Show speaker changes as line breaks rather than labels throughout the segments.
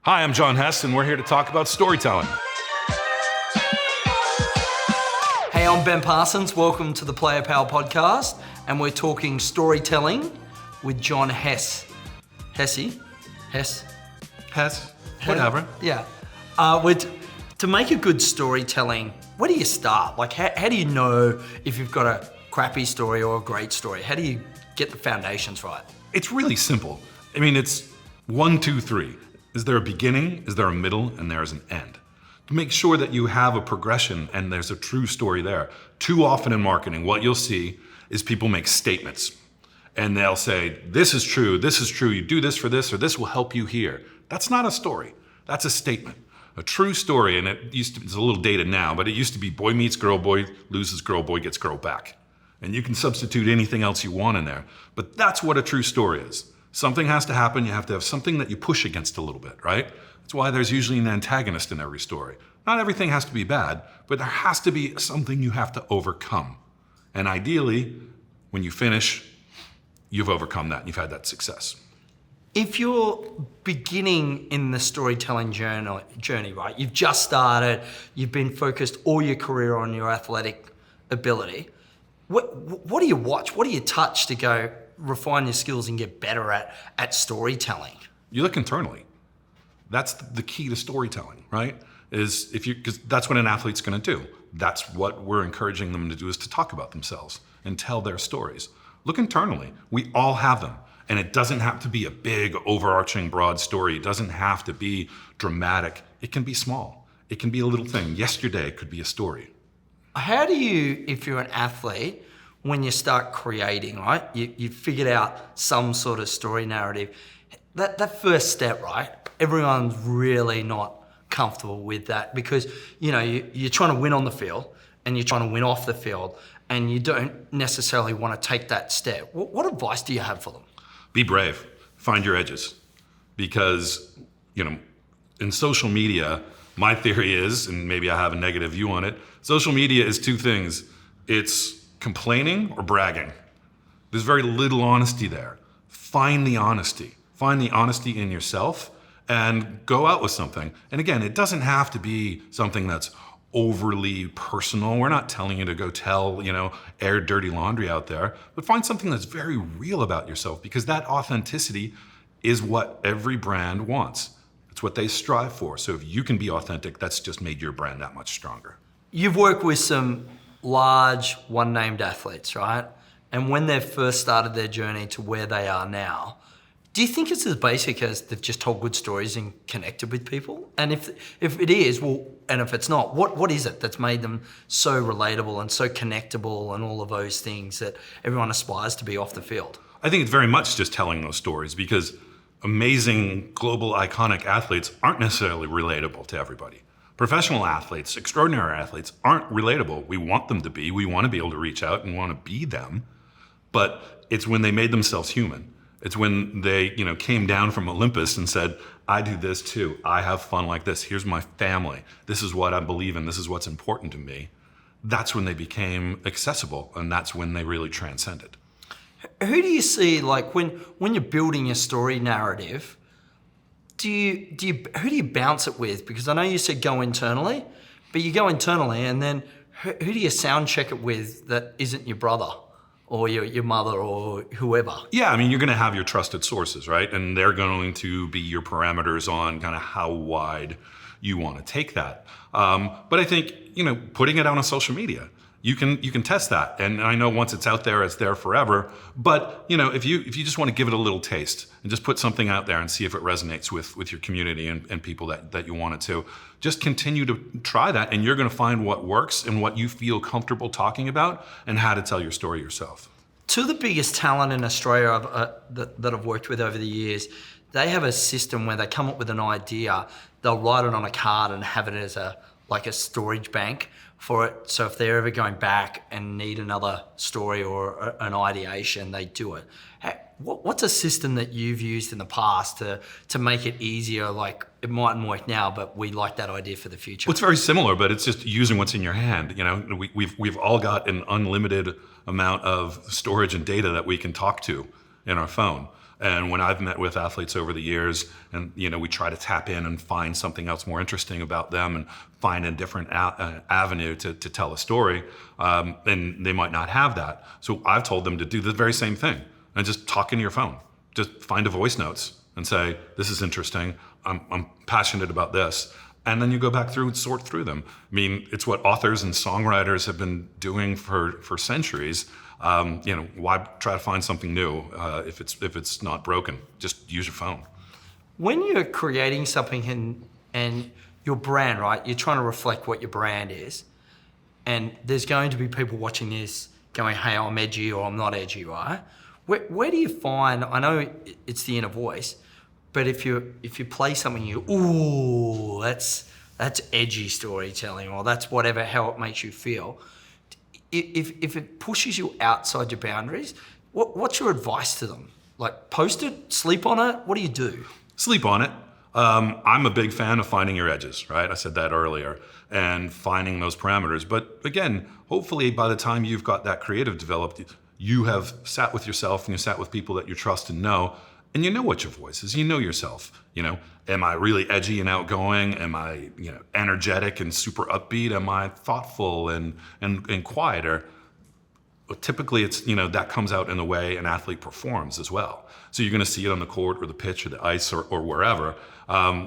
Hi, I'm John Hess, and we're here to talk about storytelling.
Hey, I'm Ben Parsons. Welcome to the Player Power podcast, and we're talking storytelling with John Hess. Hess?
Whatever.
Yeah. To make a good storytelling, where do you start? Like, how do you know if you've got a crappy story or a great story? How do you get the foundations right?
It's really simple. I mean, it's 1, 2, 3. Is there a beginning? Is there a middle? And there's an end. To make sure that you have a progression and there's a true story there. Too often in marketing, what you'll see is people make statements. And they'll say, this is true, you do this for this, or this will help you here. That's not a story. That's a statement. A true story, and it's a little dated now, but it used to be boy meets girl, boy loses girl, boy gets girl back. And you can substitute anything else you want in there. But that's what a true story is. Something has to happen, you have to have something that you push against a little bit, right? That's why there's usually an antagonist in every story. Not everything has to be bad, but there has to be something you have to overcome. And ideally, when you finish, you've overcome that and you've had that success.
If you're beginning in the storytelling journey, right? You've just started, you've been focused all your career on your athletic ability. What do you watch? What do you touch to go refine your skills and get better at storytelling?
You look internally. That's the key to storytelling, right? Because that's what an athlete's going to do. That's what we're encouraging them to do, is to talk about themselves and tell their stories. Look internally. We all have them. And it doesn't have to be a big, overarching, broad story. It doesn't have to be dramatic. It can be small. It can be a little thing. Yesterday could be a story.
How do you, if you're an athlete, when you start creating, right? You figured out some sort of story narrative. That first step, right? Everyone's really not comfortable with that because, you're trying to win on the field and you're trying to win off the field and you don't necessarily want to take that step. What advice do you have for them?
Be brave. Find your edges. Because, in social media, my theory is, and maybe I have a negative view on it, social media is two things. It's complaining or bragging. There's very little honesty there. Find the honesty. Find the honesty in yourself and go out with something. And again, it doesn't have to be something that's overly personal. We're not telling you to go tell, air dirty laundry out there, but find something that's very real about yourself, because that authenticity is what every brand wants. It's what they strive for. So if you can be authentic, that's just made your brand that much stronger.
You've worked with some large one-named athletes, right? And when they've first started their journey to where they are now, do you think it's as basic as they've just told good stories and connected with people? And if it is, and if it's not, what is it that's made them so relatable and so connectable and all of those things that everyone aspires to be off the field?
I think it's very much just telling those stories, because amazing, global, iconic athletes aren't necessarily relatable to everybody. Professional athletes, extraordinary athletes aren't relatable. We want them to be. We want to be able to reach out and want to be them. But it's when they made themselves human. It's when they, came down from Olympus and said, I do this too. I have fun like this. Here's my family. This is what I believe in. This is what's important to me. That's when they became accessible, and that's when they really transcended.
Who do you see, like when you're building your story narrative, who do you bounce it with? Because I know you said go internally, but you go internally and then who do you sound check it with that isn't your brother or your mother or whoever?
Yeah, I mean, you're going to have your trusted sources, right? And they're going to be your parameters on kind of how wide you want to take that. But I think, putting it out on social media, you can test that. And I know once it's out there, it's there forever. But, if you just want to give it a little taste and just put something out there and see if it resonates with your community and people that you want it to, just continue to try that, and you're going to find what works and what you feel comfortable talking about and how to tell your story yourself.
Two of the biggest talent in Australia that I've worked with over the years, they have a system where they come up with an idea, they'll write it on a card and have it as a storage bank for it. So if they're ever going back and need another story or an ideation, they do it. What's a system that you've used in the past to make it easier? Like, it mightn't work now, but we like that idea for the future.
Well, it's very similar, but it's just using what's in your hand. We've all got an unlimited amount of storage and data that we can talk to in our phone. And when I've met with athletes over the years, and we try to tap in and find something else more interesting about them, and find a different avenue to tell a story, and they might not have that. So I've told them to do the very same thing and just talk into your phone. Just find a voice notes and say, "This is interesting. I'm passionate about this." And then you go back through and sort through them. I mean, it's what authors and songwriters have been doing for centuries. Why try to find something new if it's not broken? Just use your phone.
When you're creating something and your brand, right? You're trying to reflect what your brand is, and there's going to be people watching this going, "Hey, I'm edgy," or "I'm not edgy," right? Where do you find? I know it's the inner voice, but if you play something, ooh, that's edgy storytelling, or that's whatever, how it makes you feel. If it pushes you outside your boundaries, what's your advice to them? Like, post it, sleep on it? What do you do?
Sleep on it. I'm a big fan of finding your edges, right? I said that earlier, and finding those parameters. But again, hopefully by the time you've got that creative developed, you have sat with yourself and you sat with people that you trust and know what your voice is. You know yourself. Am I really edgy and outgoing? Am I, energetic and super upbeat? Am I thoughtful and quieter? But typically it's, that comes out in the way an athlete performs as well. So you're going to see it on the court or the pitch or the ice or wherever.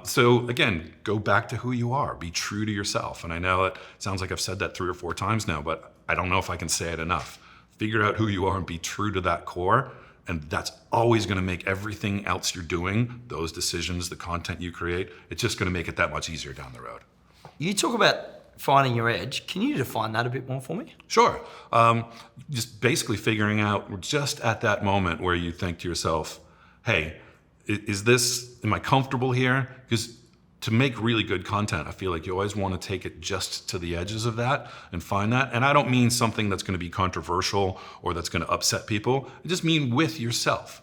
So again, go back to who you are. Be true to yourself. And I know it sounds like I've said that 3 or 4 times now, but I don't know if I can say it enough. Figure out who you are and be true to that core. And that's always going to make everything else you're doing, those decisions, the content you create, it's just going to make it that much easier down the road.
You talk about finding your edge. Can you define that a bit more for me?
Sure. Just basically figuring out just at that moment where you think to yourself, "Hey, am I comfortable here?" Because to make really good content, I feel like you always want to take it just to the edges of that and find that. And I don't mean something that's going to be controversial or that's going to upset people. I just mean with yourself.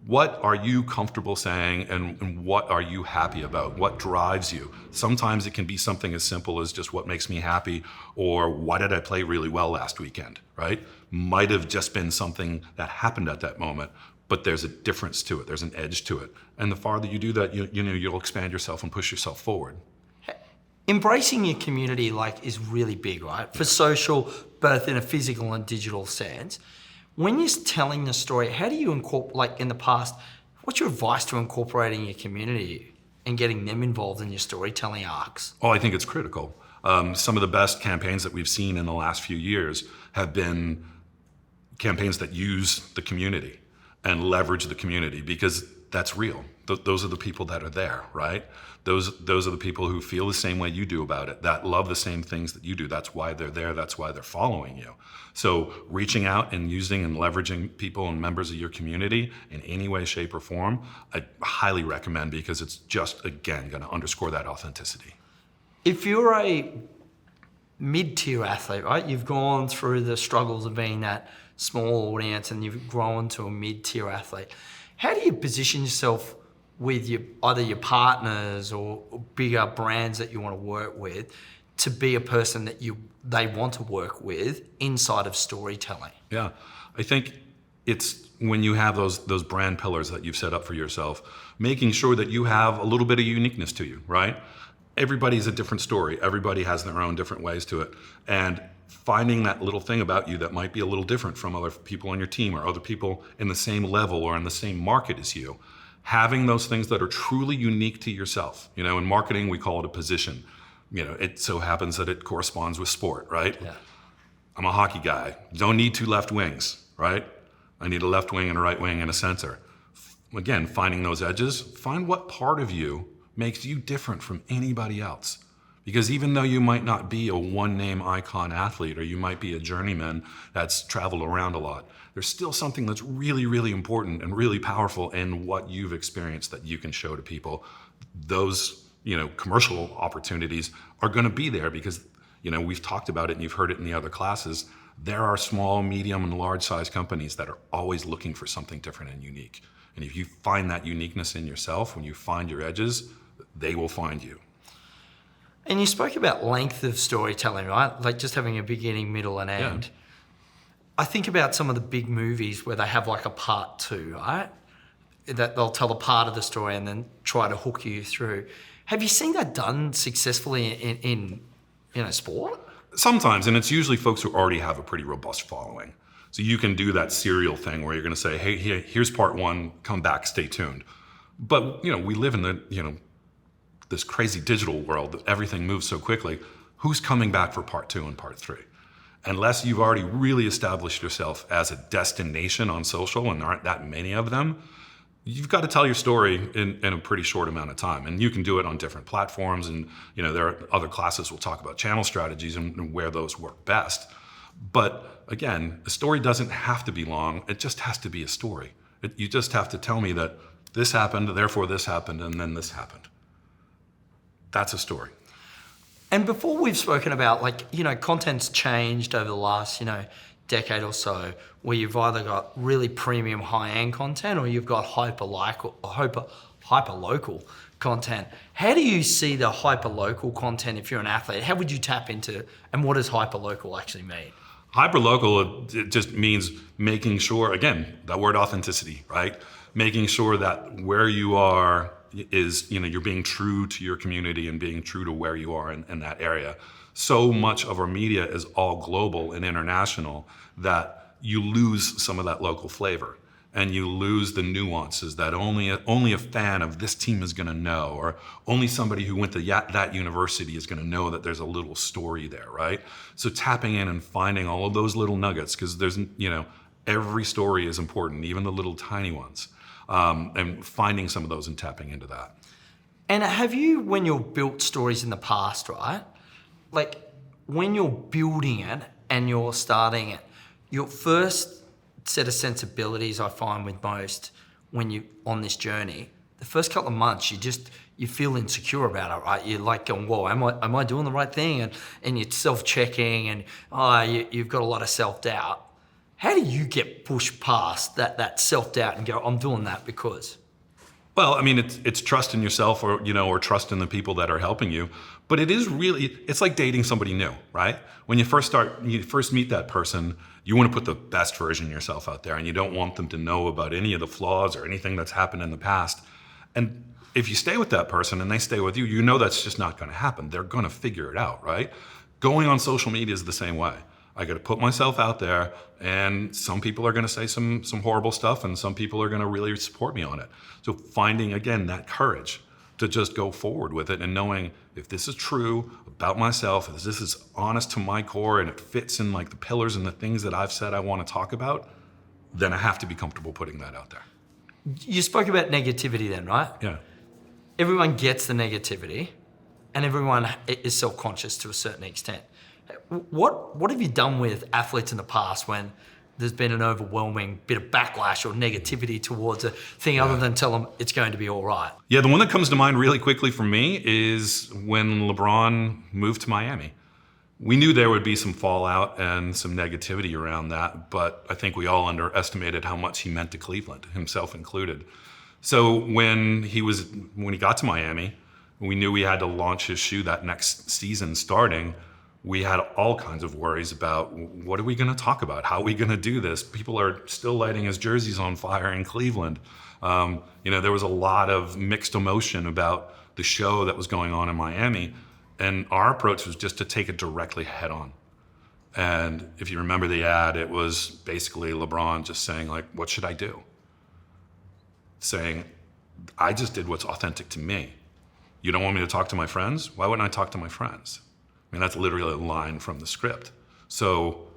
What are you comfortable saying, and what are you happy about? What drives you? Sometimes it can be something as simple as just what makes me happy, or why did I play really well last weekend, right? Might have just been something that happened at that moment, but there's a difference to it. There's an edge to it. And the farther you do that, you'll expand yourself and push yourself forward.
Embracing your community is really big, right? For social, both in a physical and digital sense. When you're telling the story, how do you incorporate, in the past, what's your advice to incorporating your community and getting them involved in your storytelling arcs?
Oh, I think it's critical. Some of the best campaigns that we've seen in the last few years have been campaigns that use the community and leverage the community, because that's real. Those are the people that are there, right? Those are the people who feel the same way you do about it, that love the same things that you do. That's why they're there. That's why they're following you. So reaching out and using and leveraging people and members of your community in any way, shape, or form, I highly recommend, because it's just, again, going to underscore that authenticity.
If you're a mid-tier athlete, right? You've gone through the struggles of being that small audience and you've grown to a mid-tier athlete. How do you position yourself with either your partners or bigger brands that you want to work with to be a person that they want to work with inside of storytelling?
Yeah, I think it's when you have those brand pillars that you've set up for yourself, making sure that you have a little bit of uniqueness to you, right? Everybody's a different story. Everybody has their own different ways to it. And finding that little thing about you that might be a little different from other people on your team or other people in the same level or in the same market as you, having those things that are truly unique to yourself. In marketing, we call it a position. It so happens that it corresponds with sport, right?
Yeah.
I'm a hockey guy. Don't need 2 left wings, right? I need a left wing and a right wing and a center. Again, finding those edges, find what part of you makes you different from anybody else. Because even though you might not be a one-name icon athlete, or you might be a journeyman that's traveled around a lot, there's still something that's really, really important and really powerful in what you've experienced that you can show to people. Those, commercial opportunities are going to be there because, we've talked about it and you've heard it in the other classes. There are small, medium, and large-size companies that are always looking for something different and unique. And if you find that uniqueness in yourself, when you find your edges, they will find you.
And you spoke about length of storytelling, right? Like just having a beginning, middle, and end. Yeah. I think about some of the big movies where they have a part 2, right? that they'll tell a part of the story and then try to hook you through. Have you seen that done successfully in a sport?
Sometimes, and it's usually folks who already have a pretty robust following. So you can do that serial thing where you're going to say, hey, here's part one, come back, stay tuned. But, we live in this crazy digital world that everything moves so quickly. Who's coming back for part two and part three? Unless you've already really established yourself as a destination on social, and there aren't that many of them, you've got to tell your story in a pretty short amount of time. And you can do it on different platforms. And, there are other classes will talk about channel strategies and where those work best. But again, a story doesn't have to be long. It just has to be a story. You just have to tell me that this happened, therefore this happened, and then this happened. That's a story.
And before we've spoken about content's changed over the last, decade or so, where you've either got really premium high-end content or you've got hyper-local content. How do you see the hyper-local content if you're an athlete? How would you tap into, and what does hyper-local actually mean?
Hyper-local, it just means making sure, again, that word authenticity, right? Making sure that where you are is, you're being true to your community and being true to where you are in that area. So much of our media is all global and international that you lose some of that local flavor and you lose the nuances that only a fan of this team is going to know, or only somebody who went to that university is going to know that there's a little story there, right? So tapping in and finding all of those little nuggets, because there's, every story is important, even the little tiny ones, and finding some of those and tapping into that.
And have you, when you've built stories in the past, right? When you're building it and you're starting it, your first set of sensibilities I find with most when you're on this journey, the first couple of months, you feel insecure about it, right? You're going, whoa, am I doing the right thing? And you're self-checking and you've got a lot of self-doubt. How do you get pushed past that self-doubt and go, I'm doing that because?
Well, I mean, it's trust in yourself or trust in the people that are helping you. But it's like dating somebody new, right? When you first meet that person, you want to put the best version of yourself out there, and you don't want them to know about any of the flaws or anything that's happened in the past. And if you stay with that person and they stay with you, that's just not going to happen. They're going to figure it out, right? Going on social media is the same way. I got to put myself out there, and some people are going to say some horrible stuff, and some people are going to really support me on it. So finding, again, that courage to just go forward with it and knowing if this is true about myself, if this is honest to my core and it fits in the pillars and the things that I've said I want to talk about, then I have to be comfortable putting that out there.
You spoke about negativity then, right?
Yeah.
Everyone gets the negativity and everyone is self-conscious to a certain extent. What have you done with athletes in the past when there's been an overwhelming bit of backlash or negativity towards a thing other than tell them it's going to be all right?
Yeah, the one that comes to mind really quickly for me is when LeBron moved to Miami. We knew there would be some fallout and some negativity around that, but I think we all underestimated how much he meant to Cleveland, himself included. So when he got to Miami, we knew we had to launch his shoe that next season starting. We had all kinds of worries about what are we going to talk about? How are we going to do this? People are still lighting his jerseys on fire in Cleveland. There was a lot of mixed emotion about the show that was going on in Miami. And our approach was just to take it directly head on. And if you remember the ad, it was basically LeBron just saying, what should I do? Saying, I just did what's authentic to me. You don't want me to talk to my friends? Why wouldn't I talk to my friends? I mean, that's literally a line from the script. So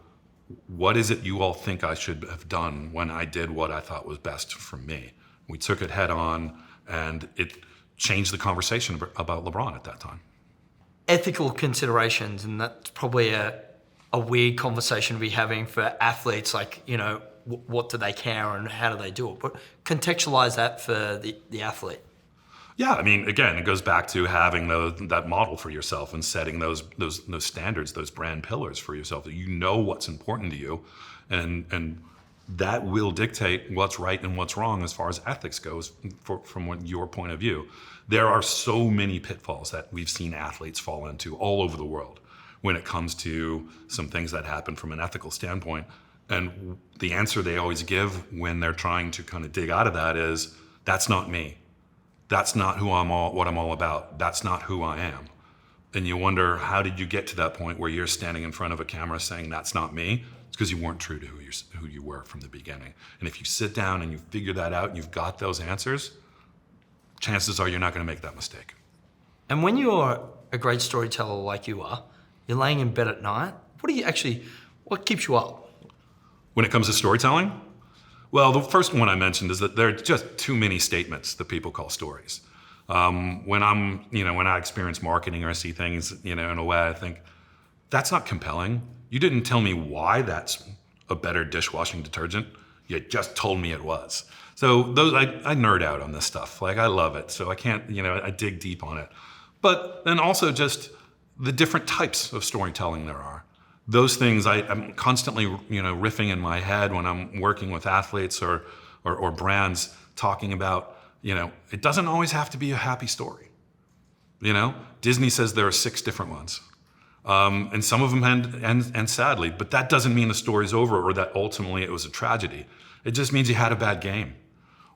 what is it you all think I should have done when I did what I thought was best for me? We took it head on, and it changed the conversation about LeBron at that time.
Ethical considerations, and that's probably a weird conversation to be having for athletes, what do they care and how do they do it? But contextualize that for the athlete.
Yeah, I mean, again, it goes back to having that model for yourself and setting those standards, those brand pillars for yourself. That you know what's important to you, and that will dictate what's right and what's wrong as far as ethics goes from your point of view. There are so many pitfalls that we've seen athletes fall into all over the world when it comes to some things that happen from an ethical standpoint. And the answer they always give when they're trying to kind of dig out of that is, That's not me. That's not what I'm all about. That's not who I am. And you wonder, how did you get to that point where you're standing in front of a camera saying, that's not me? It's because you weren't true to who you were from the beginning. And if you sit down and you figure that out and you've got those answers, chances are you're not going to make that mistake.
And when you're a great storyteller like you are, you're laying in bed at night, what keeps you up?
When it comes to storytelling, well, the first one I mentioned is that there are just too many statements that people call stories. When I experience marketing or I see things, in a way, I think, that's not compelling. You didn't tell me why that's a better dishwashing detergent. You just told me it was. So I nerd out on this stuff. Like, I love it. So I can't, I dig deep on it. But then also just the different types of storytelling there are. Those things I'm constantly, riffing in my head when I'm working with athletes or brands, talking about, it doesn't always have to be a happy story. Disney says there are 6 different ones. And some of them end sadly, but that doesn't mean the story's over or that ultimately it was a tragedy. It just means you had a bad game,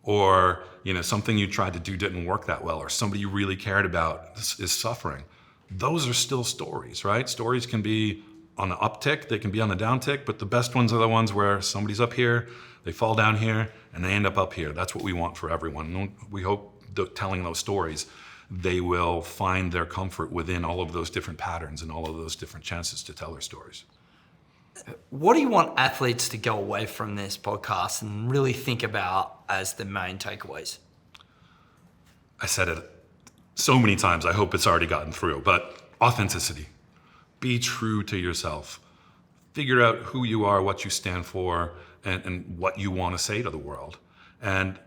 or something you tried to do didn't work that well, or somebody you really cared about is suffering. Those are still stories, right? Stories can be on the uptick, they can be on the downtick, but the best ones are the ones where somebody's up here, they fall down here, and they end up here. That's what we want for everyone. We hope that telling those stories, they will find their comfort within all of those different patterns and all of those different chances to tell their stories.
What do you want athletes to go away from this podcast and really think about as the main takeaways?
I said it so many times, I hope it's already gotten through, but authenticity. Be true to yourself. Figure out who you are, what you stand for, and what you want to say to the world. And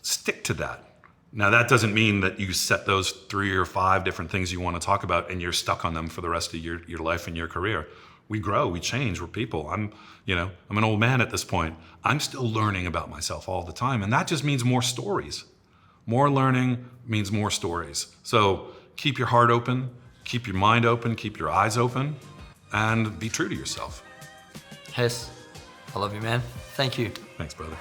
stick to that. Now, that doesn't mean that you set those 3 or 5 different things you want to talk about and you're stuck on them for the rest of your life and your career. We grow, we change, we're people. I'm an old man at this point. I'm still learning about myself all the time, and that just means more stories. More learning means more stories. So keep your heart open, keep your mind open, keep your eyes open, and be true to yourself.
Hess, I love you, man. Thank you.
Thanks, brother.